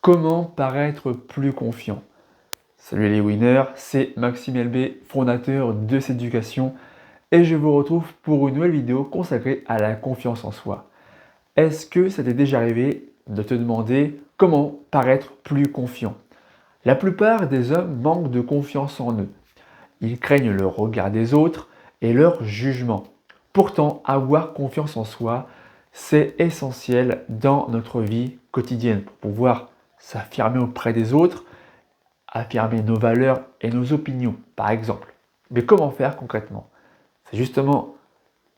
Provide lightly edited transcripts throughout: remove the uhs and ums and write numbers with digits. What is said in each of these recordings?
Comment paraître plus confiant? Salut les winners, c'est Maxime LB, fondateur de Céducation, et je vous retrouve pour une nouvelle vidéo consacrée à la confiance en soi. Est-ce que ça t'est déjà arrivé de te demander comment paraître plus confiant? La plupart des hommes manquent de confiance en eux. Ils craignent le regard des autres et leur jugement. Pourtant, avoir confiance en soi, c'est essentiel dans notre vie quotidienne pour pouvoir s'affirmer auprès des autres, affirmer nos valeurs et nos opinions, par exemple. Mais comment faire concrètement? C'est justement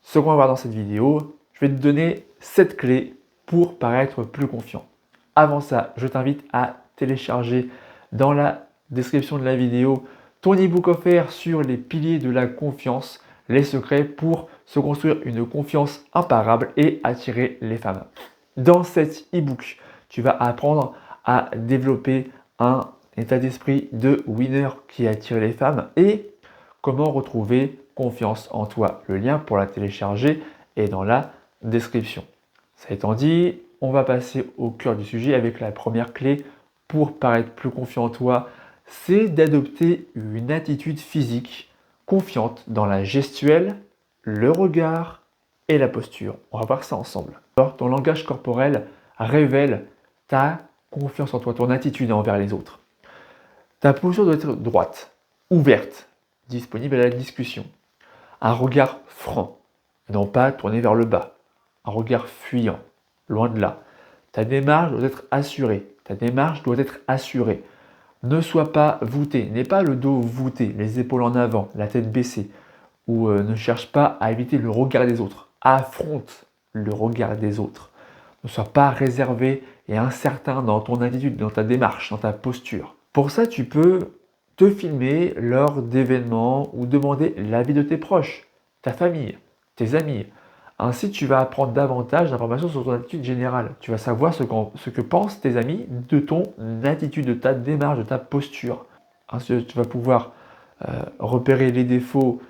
ce qu'on va voir dans cette vidéo. Je vais te donner 7 clés pour paraître plus confiant. Avant ça, je t'invite à télécharger dans la description de la vidéo ton e-book offert sur les piliers de la confiance, les secrets pour se construire une confiance imparable et attirer les femmes. Dans cet e-book, tu vas apprendre à développer un état d'esprit de winner qui attire les femmes et comment retrouver confiance en toi. Le lien pour la télécharger est dans la description. Ça étant dit, on va passer au cœur du sujet avec la première clé pour paraître plus confiant en toi, c'est d'adopter une attitude physique confiante dans la gestuelle, le regard et la posture. On va voir ça ensemble. Alors, ton langage corporel révèle ta confiance en toi, ton attitude envers les autres. Ta posture doit être droite, ouverte, disponible à la discussion. Un regard franc, non pas tourné vers le bas. Un regard fuyant, loin de là. Ta démarche doit être assurée. Ta démarche doit être assurée. Ne sois pas voûté, n'aie pas le dos voûté, les épaules en avant, la tête baissée, ou ne cherche pas à éviter le regard des autres. Affronte le regard des autres. Ne sois pas réservé et incertain dans ton attitude, dans ta démarche, dans ta posture. Pour ça, tu peux te filmer lors d'événements ou demander l'avis de tes proches, ta famille, tes amis. Ainsi, tu vas apprendre davantage d'informations sur ton attitude générale. Tu vas savoir ce que pensent tes amis de ton attitude, de ta démarche, de ta posture. Ainsi, tu vas pouvoir repérer les défauts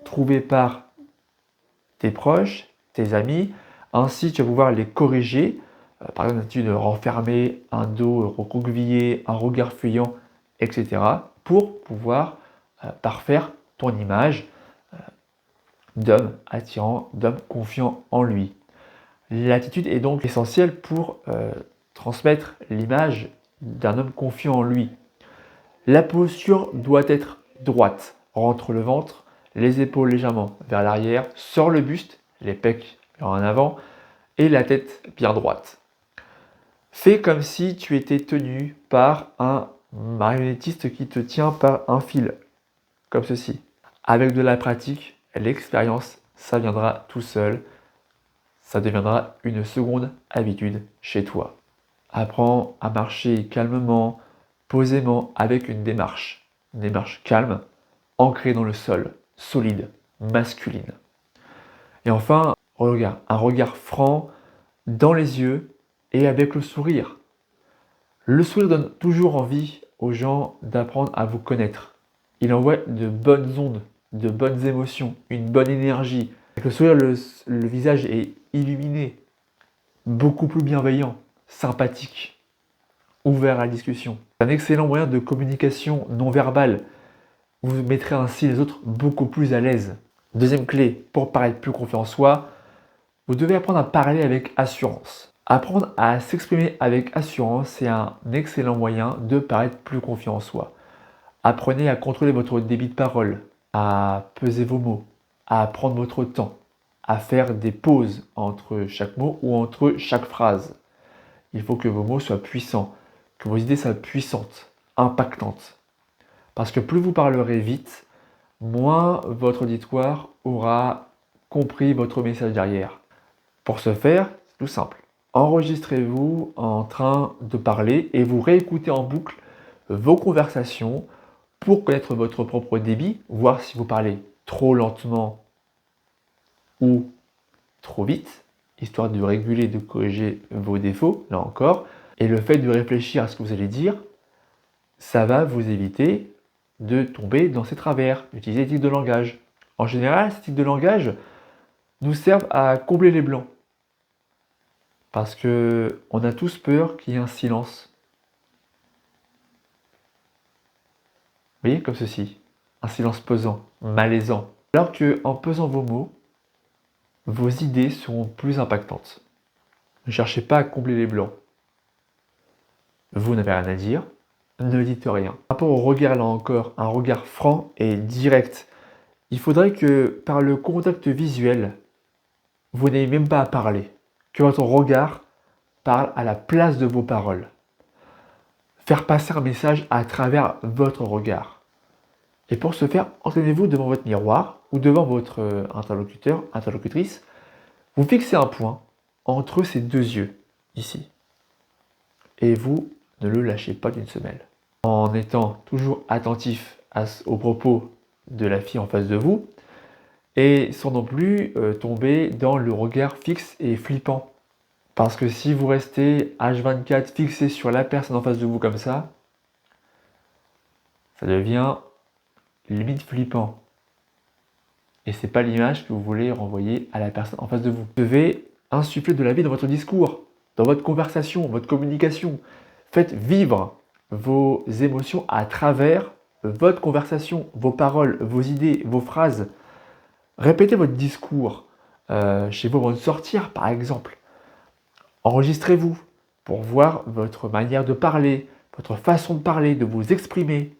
trouvés par tes proches, tes amis. Ainsi, tu vas pouvoir les corriger. Par exemple, une attitude renfermée, un dos recroquevillé, un regard fuyant, etc. pour pouvoir parfaire ton image d'homme attirant, d'homme confiant en lui. L'attitude est donc essentielle pour transmettre l'image d'un homme confiant en lui. La posture doit être droite. Rentre le ventre, les épaules légèrement vers l'arrière, sors le buste, les pecs vers en avant et la tête bien droite. Fais comme si tu étais tenu par un marionnettiste qui te tient par un fil, comme ceci. Avec de la pratique, l'expérience, ça viendra tout seul. Ça deviendra une seconde habitude chez toi. Apprends à marcher calmement, posément, avec une démarche calme, ancrée dans le sol, solide, masculine. Et enfin, regarde, un regard franc dans les yeux et avec le sourire. Le sourire donne toujours envie aux gens d'apprendre à vous connaître. Il envoie de bonnes ondes, de bonnes émotions, une bonne énergie. Avec le sourire, le visage est illuminé, beaucoup plus bienveillant, sympathique, ouvert à la discussion. C'est un excellent moyen de communication non verbale. Vous mettrez ainsi les autres beaucoup plus à l'aise. Deuxième clé, pour paraître plus confiant en soi, vous devez apprendre à parler avec assurance. Apprendre à s'exprimer avec assurance, c'est un excellent moyen de paraître plus confiant en soi. Apprenez à contrôler votre débit de parole, à peser vos mots, à prendre votre temps, à faire des pauses entre chaque mot ou entre chaque phrase. Il faut que vos mots soient puissants, que vos idées soient puissantes, impactantes. Parce que plus vous parlerez vite, moins votre auditoire aura compris votre message derrière. Pour ce faire, c'est tout simple. Enregistrez-vous en train de parler et vous réécoutez en boucle vos conversations pour connaître votre propre débit, voir si vous parlez trop lentement ou trop vite, histoire de réguler, de corriger vos défauts, là encore. Et le fait de réfléchir à ce que vous allez dire, ça va vous éviter de tomber dans ces travers, d'utiliser les tics de langage. En général, ces tics de langage nous servent à combler les blancs. Parce que on a tous peur qu'il y ait un silence. Vous voyez, comme ceci. Un silence pesant, malaisant. Alors que en pesant vos mots, vos idées seront plus impactantes. Ne cherchez pas à combler les blancs. Vous n'avez rien à dire, ne dites rien. Par rapport au regard, là encore, un regard franc et direct. Il faudrait que, par le contact visuel, vous n'ayez même pas à parler. Que votre regard parle à la place de vos paroles. Faire passer un message à travers votre regard. Et pour ce faire, entraînez-vous devant votre miroir ou devant votre interlocuteur, interlocutrice. Vous fixez un point entre ces deux yeux, ici. Et vous ne le lâchez pas d'une semelle. En étant toujours attentif aux propos de la fille en face de vous, et sans non plus tomber dans le regard fixe et flippant. Parce que si vous restez H24 fixé sur la personne en face de vous comme ça devient limite flippant. Et c'est pas l'image que vous voulez renvoyer à la personne en face de vous. Vous devez insuffler de la vie dans votre discours, dans votre conversation, votre communication. Faites vivre vos émotions à travers votre conversation, vos paroles, vos idées, vos phrases. Répétez votre discours chez vous avant de sortir, par exemple. Enregistrez-vous pour voir votre manière de parler, votre façon de parler, de vous exprimer.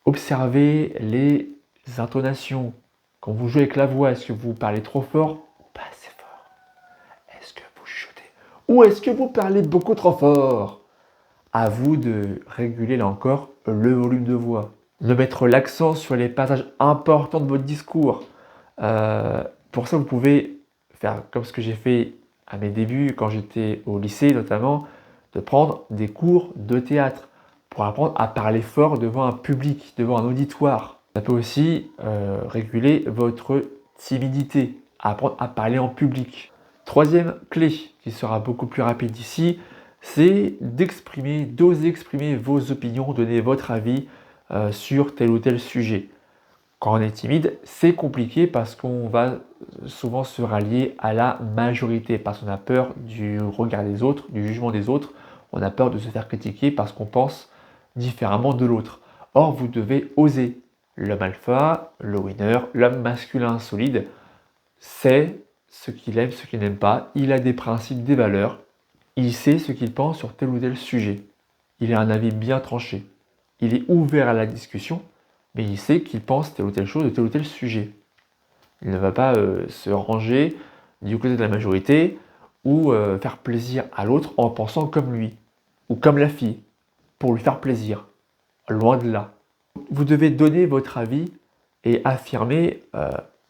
Observez les intonations. Quand vous jouez avec la voix, est-ce que vous parlez trop fort ou pas assez fort? Est-ce que vous chuchotez? Ou est-ce que vous parlez beaucoup trop fort? À vous de réguler là encore le volume de voix. De mettre l'accent sur les passages importants de votre discours. Pour ça, vous pouvez faire comme ce que j'ai fait à mes débuts, quand j'étais au lycée notamment, de prendre des cours de théâtre pour apprendre à parler fort devant un public, devant un auditoire. Ça peut aussi réguler votre timidité, apprendre à parler en public. Troisième clé, qui sera beaucoup plus rapide ici, c'est d'exprimer, d'oser exprimer vos opinions, donner votre avis sur tel ou tel sujet. Quand on est timide, c'est compliqué parce qu'on va souvent se rallier à la majorité, parce qu'on a peur du regard des autres, du jugement des autres, on a peur de se faire critiquer parce qu'on pense différemment de l'autre. Or, vous devez oser. L'homme alpha, le winner, l'homme masculin solide, sait ce qu'il aime, ce qu'il n'aime pas, il a des principes, des valeurs, il sait ce qu'il pense sur tel ou tel sujet. Il a un avis bien tranché. Il est ouvert à la discussion, mais il sait qu'il pense telle ou telle chose de tel ou tel sujet. Il ne va pas se ranger du côté de la majorité ou faire plaisir à l'autre en pensant comme lui ou comme la fille pour lui faire plaisir. Loin de là. Vous devez donner votre avis et affirmer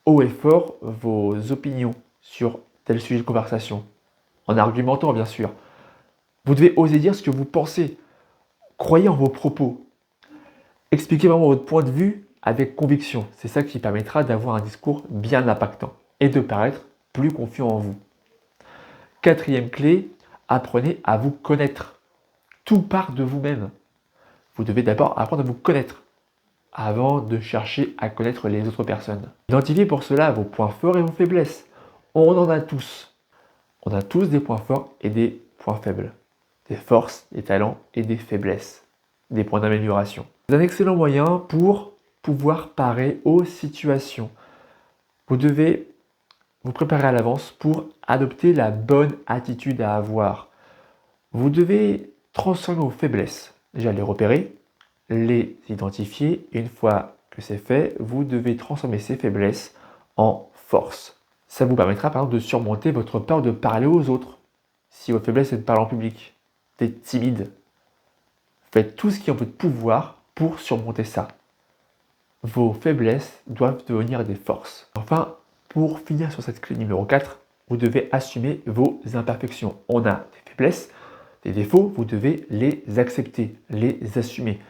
haut et fort vos opinions sur tel sujet de conversation, en argumentant bien sûr. Vous devez oser dire ce que vous pensez. Croyez en vos propos. Expliquez vraiment votre point de vue avec conviction. C'est ça qui permettra d'avoir un discours bien impactant et de paraître plus confiant en vous. Quatrième clé, apprenez à vous connaître. Tout part de vous-même. Vous devez d'abord apprendre à vous connaître avant de chercher à connaître les autres personnes. Identifiez pour cela vos points forts et vos faiblesses. On en a tous. On a tous des points forts et des points faibles. Des forces, des talents et des faiblesses. Des points d'amélioration. C'est un excellent moyen pour pouvoir parer aux situations. Vous devez vous préparer à l'avance pour adopter la bonne attitude à avoir. Vous devez transformer vos faiblesses. Déjà les repérer, les identifier. Et une fois que c'est fait, vous devez transformer ces faiblesses en force. Ça vous permettra par exemple de surmonter votre peur de parler aux autres. Si votre faiblesse est de parler en public, d'être timide, faites tout ce qui est en votre pouvoir pour surmonter ça. Vos faiblesses doivent devenir des forces. Enfin, pour finir sur cette clé numéro 4, vous devez assumer vos imperfections. On a des faiblesses, des défauts, vous devez les accepter, les assumer.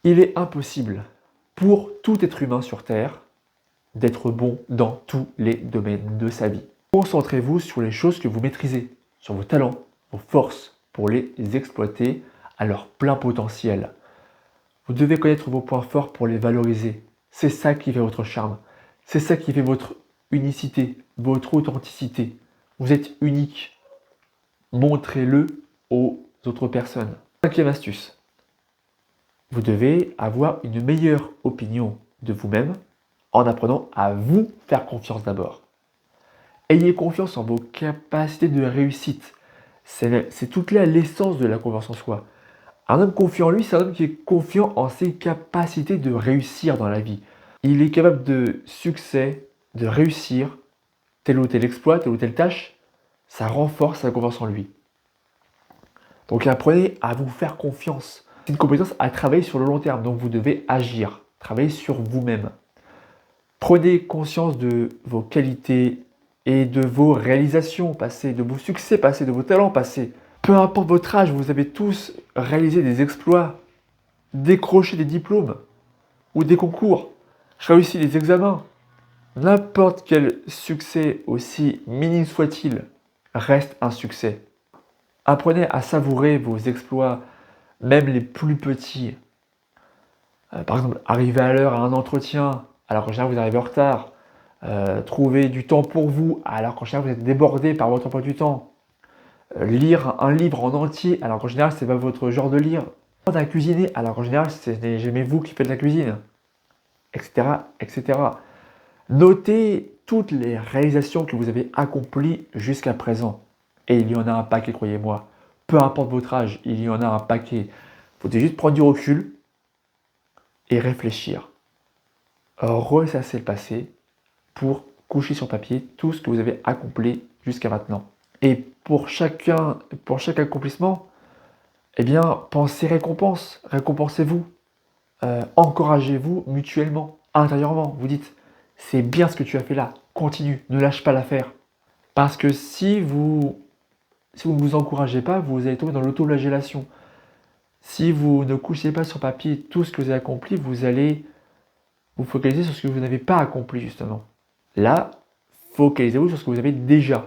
Il est impossible pour tout être humain sur Terre d'être bon dans tous les domaines de sa vie. Concentrez-vous sur les choses que vous maîtrisez, sur vos talents, vos forces, pour les exploiter à leur plein potentiel. Vous devez connaître vos points forts pour les valoriser. C'est ça qui fait votre charme. C'est ça qui fait votre unicité, votre authenticité. Vous êtes unique. montrez-le aux autres personnes. Cinquième astuce, vous devez avoir une meilleure opinion de vous-même en apprenant à vous faire confiance d'abord. Ayez confiance en vos capacités de réussite. C'est toute l'essence de la confiance en soi. Un homme confiant en lui, c'est un homme qui est confiant en ses capacités de réussir dans la vie. Il est capable de succès, de réussir tel ou tel exploit, telle ou telle tâche. Ça renforce sa confiance en lui. Donc apprenez à vous faire confiance. C'est une compétence à travailler sur le long terme, donc vous devez agir, travailler sur vous-même. Prenez conscience de vos qualités et de vos réalisations passées, de vos succès passés, de vos talents passés. Peu importe votre âge, vous avez tous réalisé des exploits, décroché des diplômes ou des concours, réussi des examens. N'importe quel succès, aussi minime soit-il, reste un succès. Apprenez à savourer vos exploits, même les plus petits. Par exemple, arriver à l'heure à un entretien, alors qu'en général vous arrivez en retard. Trouver du temps pour vous, alors qu'en général vous êtes débordé par votre emploi du temps. Lire un livre en entier, alors qu'en général c'est pas votre genre de lire. Apprendre à cuisiner, alors qu'en général c'est jamais vous qui faites la cuisine, etc., etc. Notez toutes les réalisations que vous avez accomplies jusqu'à présent. Et il y en a un paquet, croyez-moi. Peu importe votre âge, il y en a un paquet. Vous devez juste prendre du recul et réfléchir. Ressasser le passé pour coucher sur papier tout ce que vous avez accompli jusqu'à maintenant. Et pour chaque accomplissement, eh bien, pensez récompense. Récompensez-vous. Encouragez-vous mutuellement, intérieurement. Vous dites, c'est bien ce que tu as fait là. Continue, ne lâche pas l'affaire. Parce que si vous ne vous encouragez pas, vous allez tomber dans l'autoflagellation. Si vous ne couchez pas sur papier tout ce que vous avez accompli, vous allez vous focaliser sur ce que vous n'avez pas accompli, justement. Là, focalisez-vous sur ce que vous avez déjà,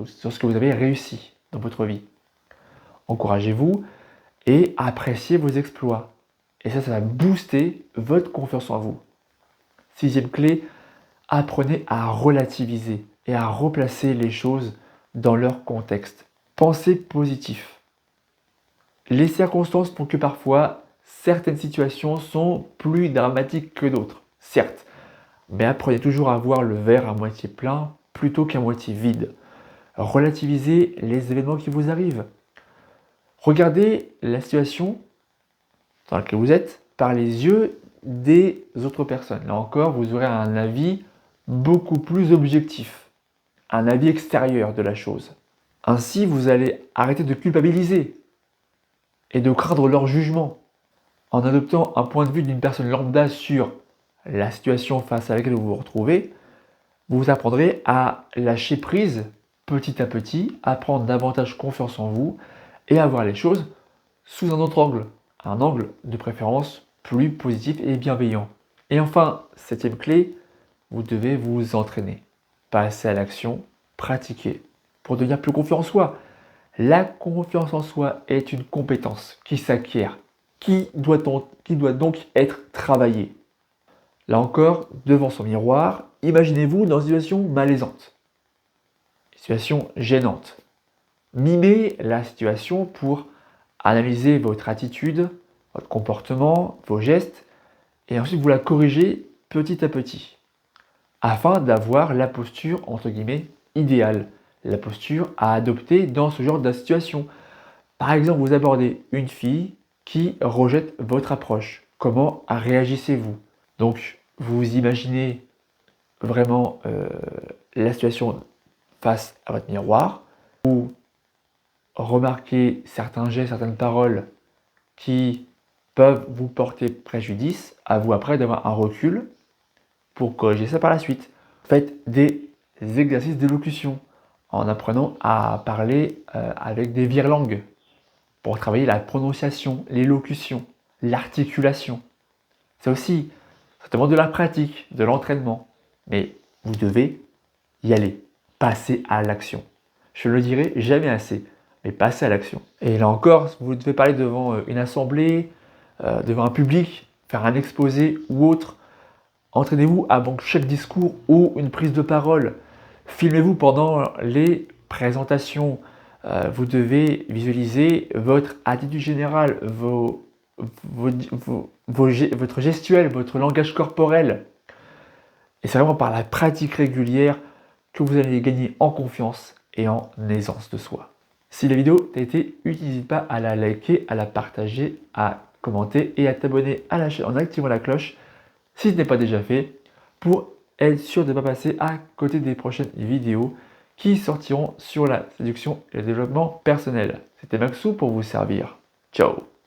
sur ce que vous avez réussi dans votre vie. Encouragez-vous et appréciez vos exploits. Et ça va booster votre confiance en vous. Sixième clé, apprenez à relativiser et à replacer les choses dans leur contexte. Pensez positif. Les circonstances font que parfois, certaines situations sont plus dramatiques que d'autres, certes. Mais apprenez toujours à voir le verre à moitié plein plutôt qu'à moitié vide. Relativisez les événements qui vous arrivent. Regardez la situation dans laquelle vous êtes par les yeux des autres personnes. Là encore, vous aurez un avis beaucoup plus objectif, un avis extérieur de la chose. Ainsi, vous allez arrêter de culpabiliser et de craindre leur jugement. En adoptant un point de vue d'une personne lambda sur la situation face à laquelle vous vous retrouvez, vous apprendrez à lâcher prise petit à petit, à prendre davantage confiance en vous et à voir les choses sous un autre angle, un angle de préférence plus positif et bienveillant. Et enfin, septième clé, vous devez vous entraîner, passer à l'action, pratiquer pour devenir plus confiant en soi. La confiance en soi est une compétence qui s'acquiert, qui doit donc être travaillée. Là encore, devant son miroir, imaginez-vous dans une situation malaisante, une situation gênante. Mimez la situation pour analyser votre attitude, votre comportement, vos gestes, et ensuite vous la corrigez petit à petit, afin d'avoir la posture, entre guillemets, idéale, la posture à adopter dans ce genre de situation. Par exemple, vous abordez une fille qui rejette votre approche. Comment réagissez-vous? Donc, vous imaginez vraiment la situation face à votre miroir, vous remarquez certains gestes, certaines paroles qui peuvent vous porter préjudice, à vous après d'avoir un recul pour corriger ça par la suite. Faites des exercices d'élocution en apprenant à parler avec des virelangues pour travailler la prononciation, l'élocution, l'articulation. C'est aussi, ça demande de la pratique, de l'entraînement, mais vous devez y aller, passer à l'action. Je ne le dirai jamais assez, mais passer à l'action. Et là encore, vous devez parler devant une assemblée, devant un public, faire un exposé ou autre. Entraînez-vous avant chaque discours ou une prise de parole. Filmez-vous pendant les présentations. Vous devez visualiser votre attitude générale, votre gestuelle, votre langage corporel. Et c'est vraiment par la pratique régulière que vous allez gagner en confiance et en aisance de soi. Si la vidéo t'a été utile, n'hésite pas à la liker, à la partager, à commenter et à t'abonner à la chaîne en activant la cloche si ce n'est pas déjà fait pour être sûr de ne pas passer à côté des prochaines vidéos qui sortiront sur la séduction et le développement personnel. C'était Maxou pour vous servir. Ciao!